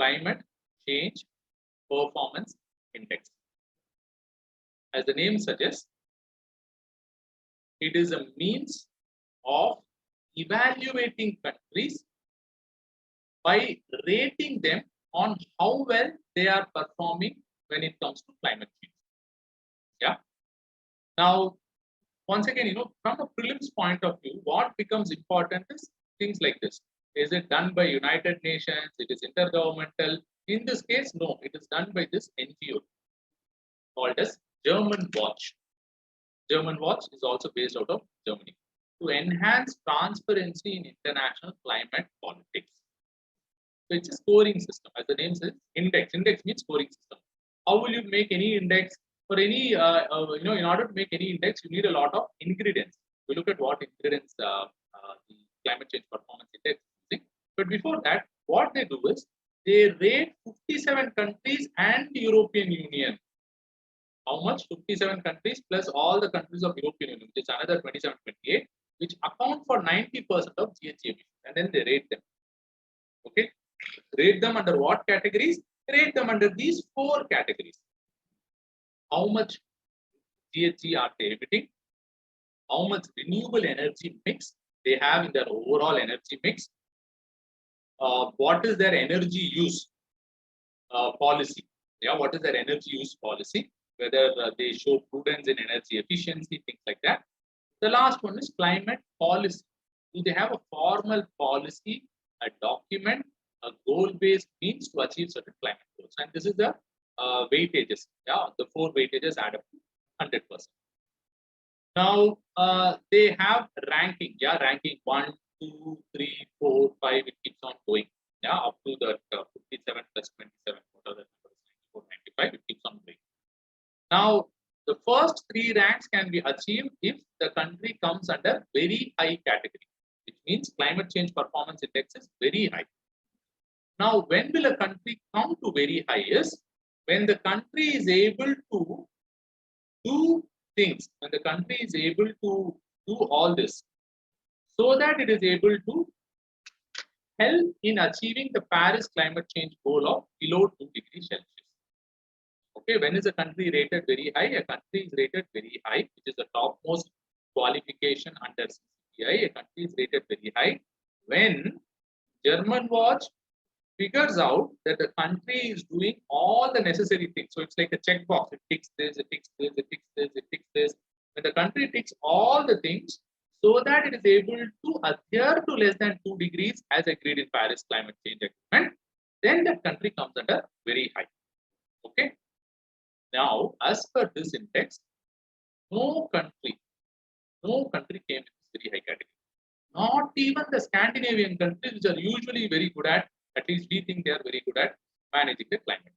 Climate Change Performance Index. As the name suggests, it is a means of evaluating countries by rating them on how well they are performing when it comes to climate change. Yeah. Now, once again, from a prelims point of view, what becomes important is things like this. Is it done by United Nations? It is intergovernmental. In this case, no, it is done by this NGO called as German Watch. German Watch is also based out of Germany to enhance transparency in international climate politics. So it's a scoring system, as the name says. Index. Index means scoring system. How will you make any index? For any, in order to make any index, you need a lot of ingredients. We look at what ingredients the climate change performance index is using. But before that, what they do is they rate 57 countries and the European Union. How much? 57 countries plus all the countries of European Union, which is another 27, 28, which account for 90% of GHG emissions. And then they rate them. Okay. Rate them under what categories? Rate them under these 4 categories. How much GHG are they emitting? How much renewable energy mix they have in their overall energy mix? What is their energy use policy? Yeah, what is their energy use policy? Whether they show prudence in energy efficiency, things like that. The last one is climate policy. Do they have a formal policy, a document, a goal-based means to achieve certain climate goals? And this is the weightages. Yeah, the 4 weightages add up to 100%. Now they have ranking. Yeah, ranking 1, 2, 3, 4, 5. It keeps on going. Yeah, up to the 57 plus 27. What are the numbers? 94, 95. It keeps on going. Now the first 3 ranks can be achieved if the country comes under very high category, which means climate change performance index is very high. Now, when will a country come to very high is when the country is able to do things, when the country is able to do all this, so that it is able to help in achieving the Paris climate change goal of below 2 degrees Celsius. Okay, when is a country rated very high? A country is rated very high, which is the topmost qualification under CCPI. A country is rated very high when German Watch figures out that the country is doing all the necessary things. So it's like a checkbox. It ticks this, it ticks this, it ticks this, it ticks this. When the country ticks all the things so that it is able to adhere to less than 2 degrees as agreed in Paris climate change agreement, then that country comes under very high. Okay. Now, as per this index, no country came in this very high category. Not even the Scandinavian countries, which are usually very good at least we think they are very good at managing the climate change.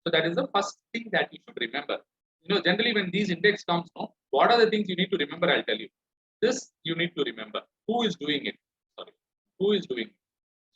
So that is the first thing that you should remember. Generally when these index comes, what are the things you need to remember? I'll tell you. This you need to remember. Who is doing it? Who is doing it?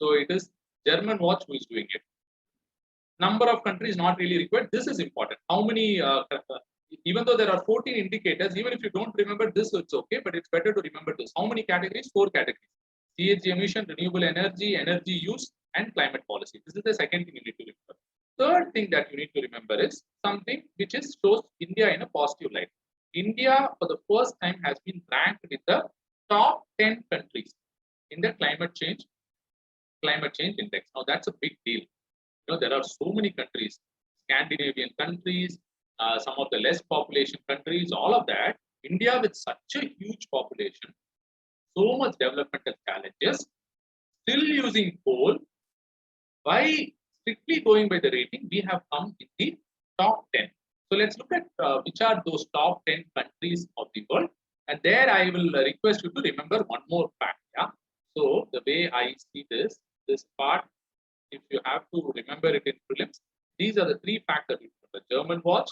So it is German Watch who is doing it. Number of countries not really required. This is important. How many, even though there are 14 indicators, even if you don't remember this, it's okay, but it's better to remember this. How many categories? 4 categories. GHG emission, renewable energy, energy use, and climate policy. This is the second thing you need to remember. Third thing that you need to remember is something which shows India in a positive light. India, for the first time, has been ranked in the top 10 countries in the climate change index. Now that's a big deal. There are so many countries, Scandinavian countries, some of the less population countries, all of that. India with such a huge population, so much developmental challenges, still using coal. By strictly going by the rating, we have come in the top 10. So let's look at which are those top 10 countries of the world. And there I will request you to remember one more fact. Yeah. So the way I see this part, if you have to remember it in prelims, these are the 3 facts that you remember. German Watch,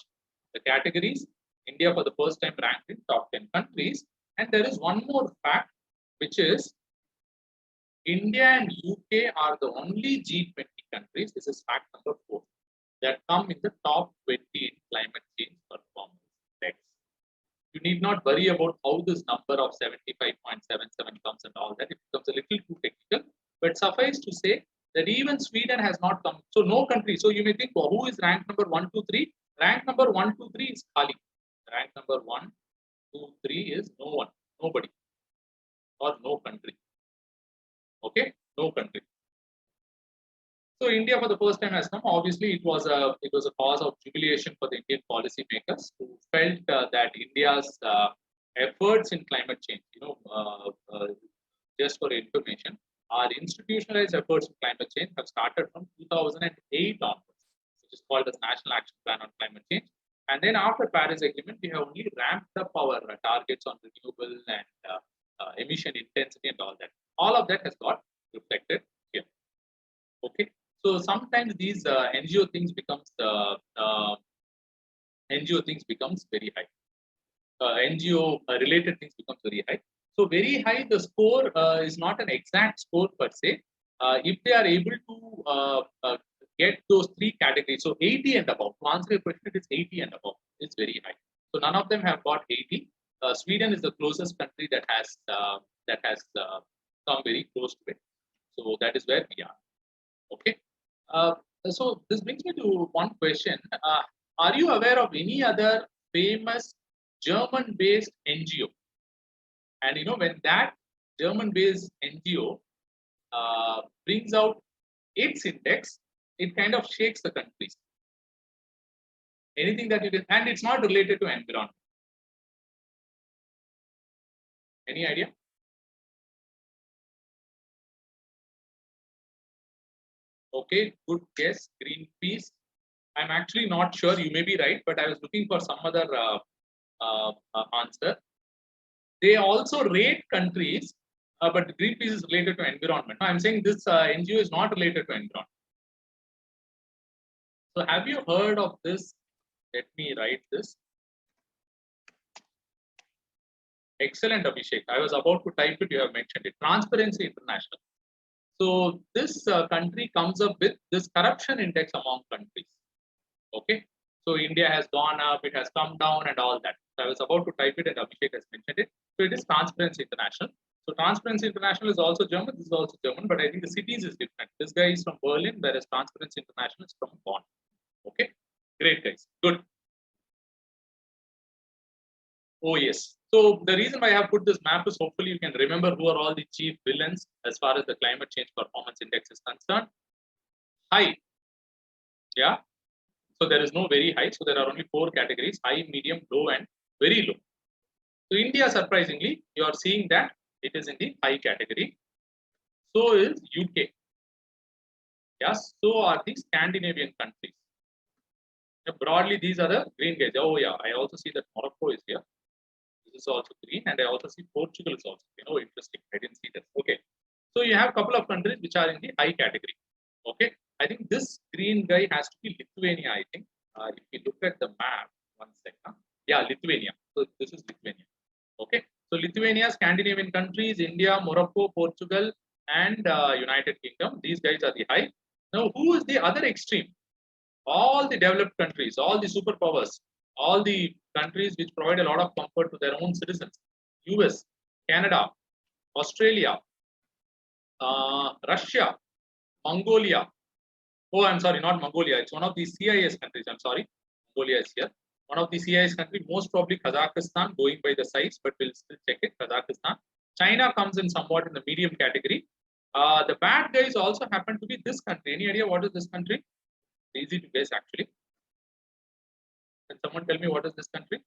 the categories, India for the first time ranked in top 10 countries. And there is one more fact, which is India and UK are the only G20 countries, this is fact number 4, that come in the top 20 in climate change performance index. You need not worry about how this number of 75.77 comes and all that. It becomes a little too technical, but suffice to say that even Sweden has not come. So no country. So you may think, well, who is ranked number 1, 2, 3? Rank number 1, 2, 3 is Khali. Rank number 1, 2, 3 is no one, nobody, or no country. Okay, no country. So India for the first time has come. Obviously, it was a cause of jubilation for the Indian policymakers who felt that India's efforts in climate change, just for information, our institutionalized efforts in climate change have started from 2008 onwards, which is called as National Action Plan on Climate Change. And then after Paris Agreement, we have only ramped up our targets on renewable and emission intensity and all that. All of that has got reflected here. Okay. So sometimes these NGO things becomes very high. NGO related things becomes very high. So very high, the score is not an exact score per se. If they are able to get those three categories, so 80 and above, to answer your question, it is 80 and above. It's very high. So none of them have got 80. Sweden is the closest country that has come very close to it. So that is where we are. Okay. So this brings me to one question. Are you aware of any other famous German-based NGO? And when that German-based NGO brings out its index, it kind of shakes the countries. Anything that you can, and it's not related to environment. Any idea? Okay, good guess. Greenpeace. I'm actually not sure. You may be right, but I was looking for some other answer. They also rate countries, but Greenpeace is related to environment. I'm saying this NGO is not related to environment. So have you heard of this? Let me write this. Excellent, Abhishek. I was about to type it. You have mentioned it. Transparency International. So this country comes up with this corruption index among countries. Okay. So India has gone up, it has come down, and all that. So I was about to type it, and Abhishek has mentioned it. So it is Transparency International. So Transparency International is also German. This is also German, but I think the cities is different. This guy is from Berlin, whereas Transparency International is from Bonn. Okay. Great, guys. Good. Oh, yes. So the reason why I have put this map is hopefully you can remember who are all the chief villains as far as the climate change performance index is concerned. High. Yeah. So there is no very high. So there are only 4 categories: high, medium, low, and very low. So India, surprisingly, you are seeing that it is in the high category. So is UK. Yes. So are the Scandinavian countries. Broadly, these are the green guys. Oh yeah, I also see that Morocco is here. This is also green, and I also see Portugal is also green. Oh, interesting. I didn't see that. Okay. So you have a couple of countries which are in the high category. Okay. I think this green guy has to be Lithuania, I think. If you look at the map, one second. Yeah, Lithuania. So this is Lithuania. Okay. So Lithuania, Scandinavian countries, India, Morocco, Portugal, and United Kingdom. These guys are the high. Now, who is the other extreme? All the developed countries, all the superpowers, all the countries which provide a lot of comfort to their own citizens: US, Canada, Australia, Russia, Mongolia. Oh, I'm sorry, not Mongolia. It's one of the CIS countries. I'm sorry, Mongolia is here. One of the CIS countries, most probably Kazakhstan, going by the size, but we'll still check it. Kazakhstan. China comes in somewhat in the medium category. The bad guys also happen to be this country. Any idea what is this country? Easy to guess, actually. Can someone tell me what is this country?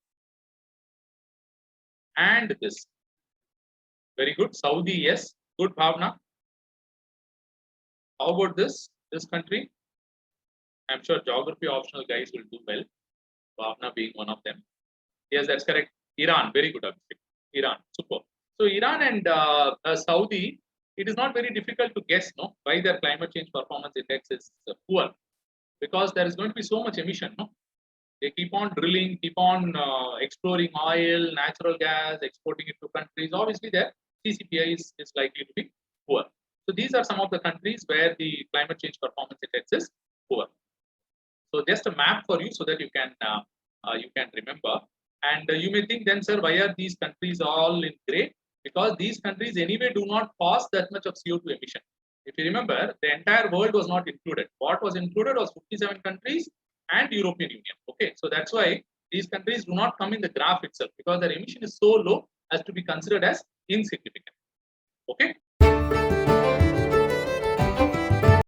And this. Very good. Saudi, yes. Good, Bhavna. How about this? This country? I'm sure geography optional guys will do well. Bhavna being one of them. Yes, that's correct. Iran. Very good, Abhishek. Iran. Super. So Iran and Saudi, it is not very difficult to guess, no, why their climate change performance index is poor. Because there is going to be so much emission, no? They keep on drilling, keep on exploring oil, natural gas, exporting it to countries. Obviously, their CCPI is likely to be poor. So these are some of the countries where the climate change performance index is poor. So just a map for you so that you can remember. And you may think then, sir, why are these countries all in gray? Because these countries anyway do not cause that much of CO2 emission. If you remember, the entire world was not included. What was included was 57 countries and European Union. Okay, so that's why these countries do not come in the graph itself because their emission is so low as to be considered as insignificant. Okay.